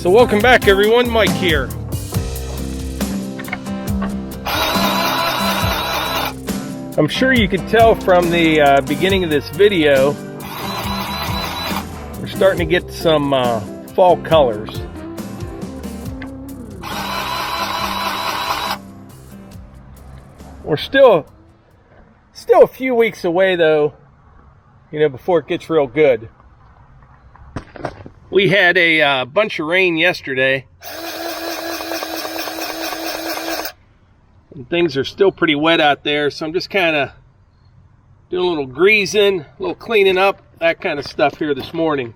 So welcome back everyone, Mike here. I'm sure you can tell from the beginning of this video, we're starting to get some fall colors. We're still a few weeks away though, you know, before it gets real good. We had a bunch of rain yesterday, and things are still pretty wet out there, so I'm just kind of doing a little greasing, a little cleaning up, that kind of stuff here this morning.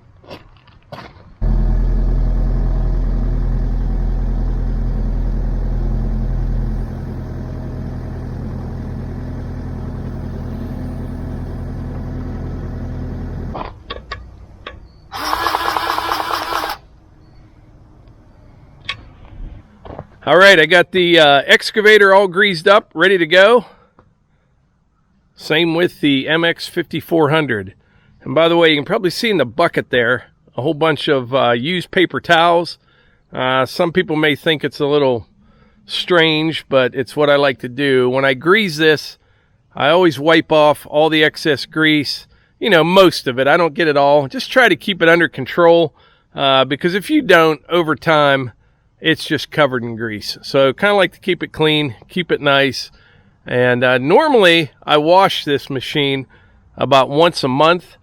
All right, I got the excavator all greased up, ready to go. Same with the MX 5400. And by the way, you can probably see in the bucket there a whole bunch of used paper towels. Some people may think it's a little strange, but it's what I like to do. When I grease this, I always wipe off all the excess grease. You know, most of it. I don't get it all. Just try to keep it under control, because if you don't, over time, it's just covered in grease. So kind of like to keep it clean, keep it nice. And normally I wash this machine about once a month.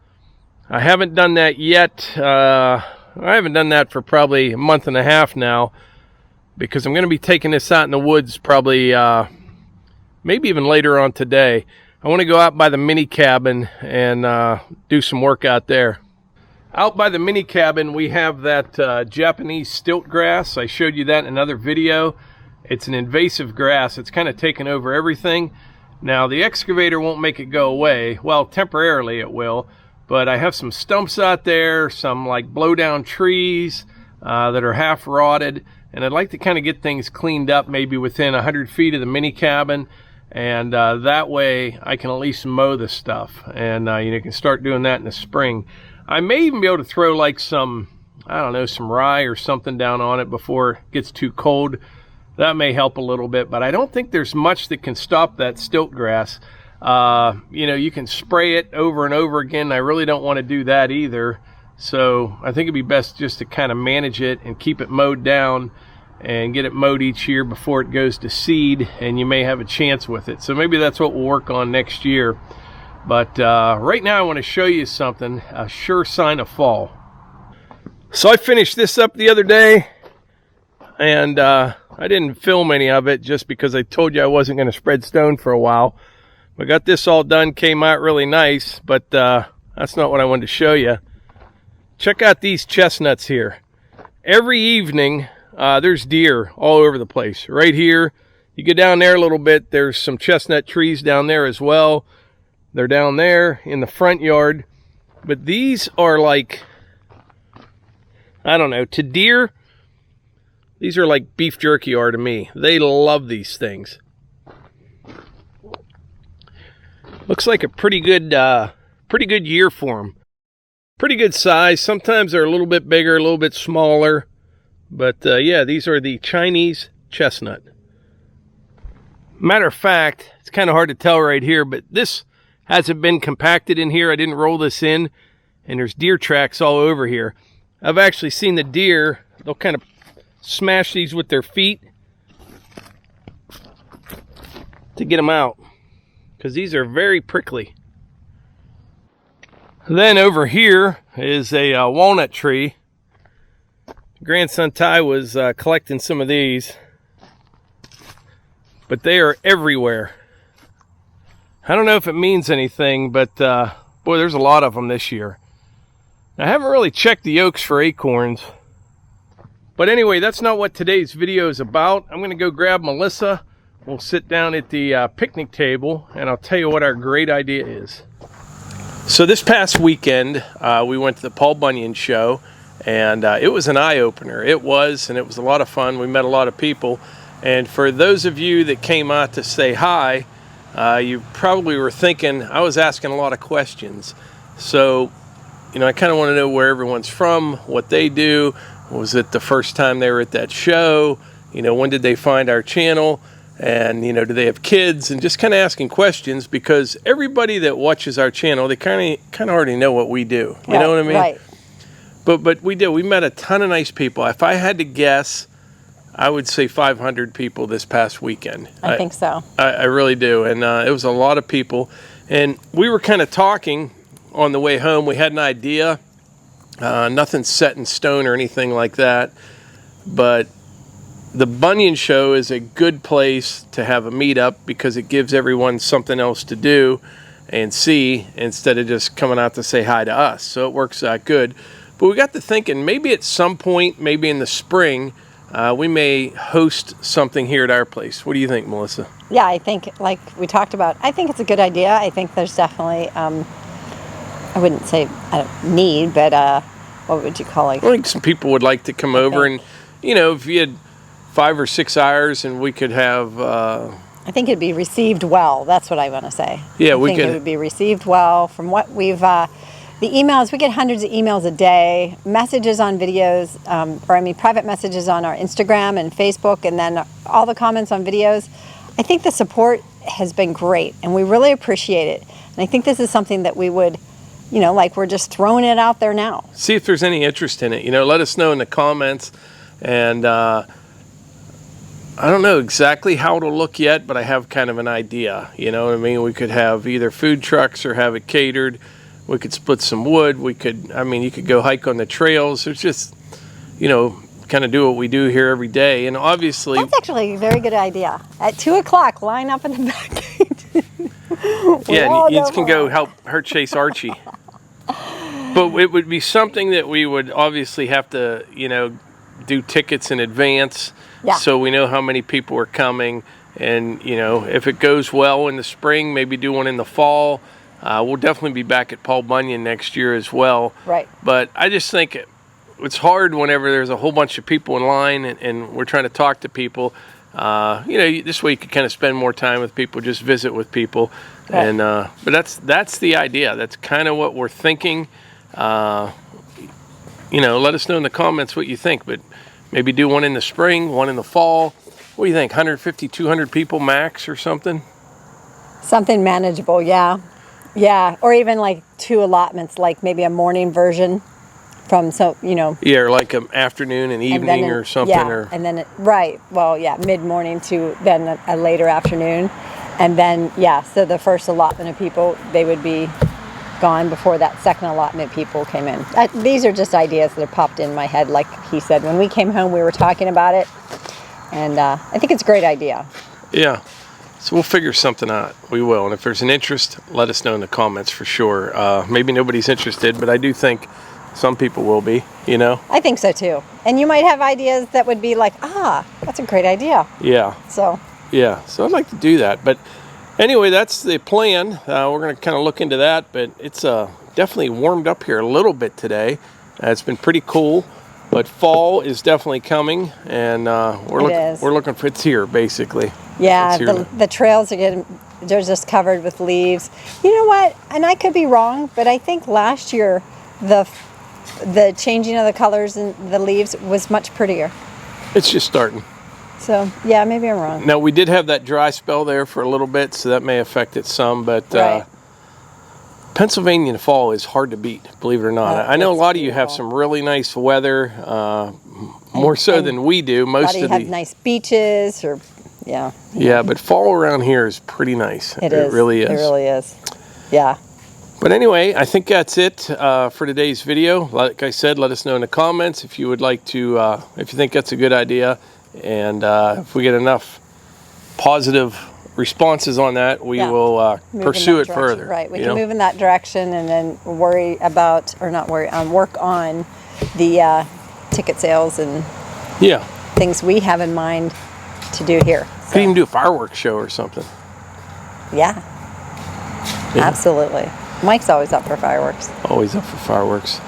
I haven't done that yet. I haven't done that for probably a month and a half now, because I'm going to be taking this out in the woods probably maybe even later on today. I want to go out by the mini cabin and do some work out there. Out by the mini cabin, we have that Japanese stilt grass. I showed you that in another video. It's an invasive grass. It's kind of taken over everything. Now, the excavator won't make it go away. Well, temporarily it will. But I have some stumps out there, some like blow down trees that are half rotted. And I'd like to kind of get things cleaned up maybe within 100 feet of the mini cabin. And that way I can at least mow the stuff. And you can start doing that in the spring. I may even be able to throw like some, I don't know, some rye or something down on it before it gets too cold. That may help a little bit, but I don't think there's much that can stop that stilt grass. You know, you can spray it over and over again. I really don't want to do that either. So I think it'd be best just to kind of manage it and keep it mowed down and get it mowed each year before it goes to seed, and you may have a chance with it. So maybe that's what we'll work on next year. But right now I want to show you something, a sure sign of fall. So I finished this up the other day, and I didn't film any of it just because I told you I wasn't going to spread stone for a while. I got this all done, came out really nice, but that's not what I wanted to show you. Check out these chestnuts here. Every evening there's deer all over the place. Right here, you go down there a little bit, there's some chestnut trees down there as well. They're down there in the front yard. But these are like, I don't know, to deer, these are like beef jerky are to me. They love these things. Looks like a pretty good year for them. Pretty good size. Sometimes they're a little bit bigger, a little bit smaller. But yeah, these are the Chinese chestnut. Matter of fact, it's kind of hard to tell right here, but this hasn't been compacted in here. I didn't roll this in, and there's deer tracks all over here. I've actually seen the deer, they'll kind of smash these with their feet to get them out, because these are very prickly. Then over here is a walnut tree. Grandson Ty was collecting some of these, but they are everywhere. I don't know if it means anything, but boy, there's a lot of them this year. I haven't really checked the oaks for acorns. But anyway, that's not what today's video is about. I'm going to go grab Melissa. We'll sit down at the picnic table, and I'll tell you what our great idea is. So this past weekend, we went to the Paul Bunyan show, and it was an eye-opener. It was, and it was a lot of fun. We met a lot of people. And for those of you that came out to say hi, you probably were thinking I was asking a lot of questions. So, you know, I kind of want to know where everyone's from, what they do, Was it the first time they were at that show? You know, when did they find our channel? And, you know, do they have kids? And just kind of asking questions, because everybody that watches our channel, they kind of already know what we do. You know what I mean? Right. But we did. We met a ton of nice people. If I had to guess, I would say 500 people this past weekend. I think so. I really do. And it was a lot of people. And we were kind of talking on the way home. We had an idea. Nothing set in stone or anything like that. But the Bunion Show is a good place to have a meetup, because it gives everyone something else to do and see instead of just coming out to say hi to us. So it works out good. But we got to thinking, maybe at some point, maybe in the spring, we may host something here at our place. What do you think, Melissa? Yeah, I think, like we talked about, I think it's a good idea. I think there's definitely, I wouldn't say need, but what would you call it? I think some people would like to come over, and, you know, if you had 5 or 6 hours and we could have... I think it'd be received well. That's what I want to say. Yeah, I think it would be received well. From what we've... the emails, we get hundreds of emails a day, messages on videos, private messages on our Instagram and Facebook, and then all the comments on videos. I think the support has been great, and we really appreciate it. And I think this is something that we would, you know, like, we're just throwing it out there now. See if there's any interest in it. You know, let us know in the comments. And I don't know exactly how it'll look yet, but I have kind of an idea. You know what I mean? We could have either food trucks or have it catered. We could split some wood. We could, I mean, you could go hike on the trails. There's just, you know, kind of do what we do here every day. And obviously... That's actually a very good idea. At 2 o'clock, line up in the back gate. Yeah, and you can go help her chase Archie. But it would be something that we would obviously have to, you know, do tickets in advance. Yeah. So we know how many people are coming. And, you know, if it goes well in the spring, maybe do one in the fall. We'll definitely be back at Paul Bunyan next year as well. Right. But I just think it's hard whenever there's a whole bunch of people in line and we're trying to talk to people. You know, this way you can kind of spend more time with people, just visit with people. Right. And but that's the idea. That's kind of what we're thinking. You know, let us know in the comments what you think. But maybe do one in the spring, one in the fall. What do you think? 150, 200 people max or something? Something manageable, yeah. Yeah, or even like 2 allotments, like maybe a morning version from, so, you know. Yeah, or like an afternoon and evening or something. Yeah, or... and then, right, well, yeah, mid-morning to then a later afternoon. And then, yeah, so the first allotment of people, they would be gone before that second allotment people came in. These are just ideas that have popped in my head, like he said. When we came home, we were talking about it. And I think it's a great idea. Yeah. So we'll figure something out. We will. And if there's an interest, let us know in the comments for sure. Maybe nobody's interested, but I do think some people will be, you know? I think so too. And you might have ideas that would be like, that's a great idea. Yeah. So. Yeah. So I'd like to do that. But anyway, that's the plan. We're going to kind of look into that. But it's definitely warmed up here a little bit today. It's been pretty cool. But fall is definitely coming. And we're looking for it's here, basically. Yeah, the trails are they're just covered with leaves. You know what? And I could be wrong, but I think last year the changing of the colors and the leaves was much prettier. It's just starting. So, yeah, maybe I'm wrong. Now, we did have that dry spell there for a little bit, so that may affect it some, but right. Pennsylvania fall is hard to beat, believe it or not. I know a lot of you have some really nice weather, more so than we do. Most of you have nice beaches or... Yeah. Yeah, but fall around here is pretty nice. It really is. It really is. Yeah. But anyway, I think that's it for today's video. Like I said, let us know in the comments if you would like to, if you think that's a good idea. And if we get enough positive responses on that, we will pursue it further. Right. We can move in that direction and then work on the ticket sales and things we have in mind to do here. So. Could even do a fireworks show or something. Yeah. Absolutely. Mike's always up for fireworks. Always up for fireworks.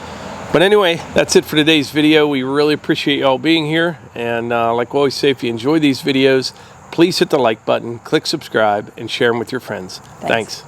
But anyway, that's it for today's video. We really appreciate y'all being here. And like we always say, if you enjoy these videos, please hit the like button, click subscribe, and share them with your friends. Thanks.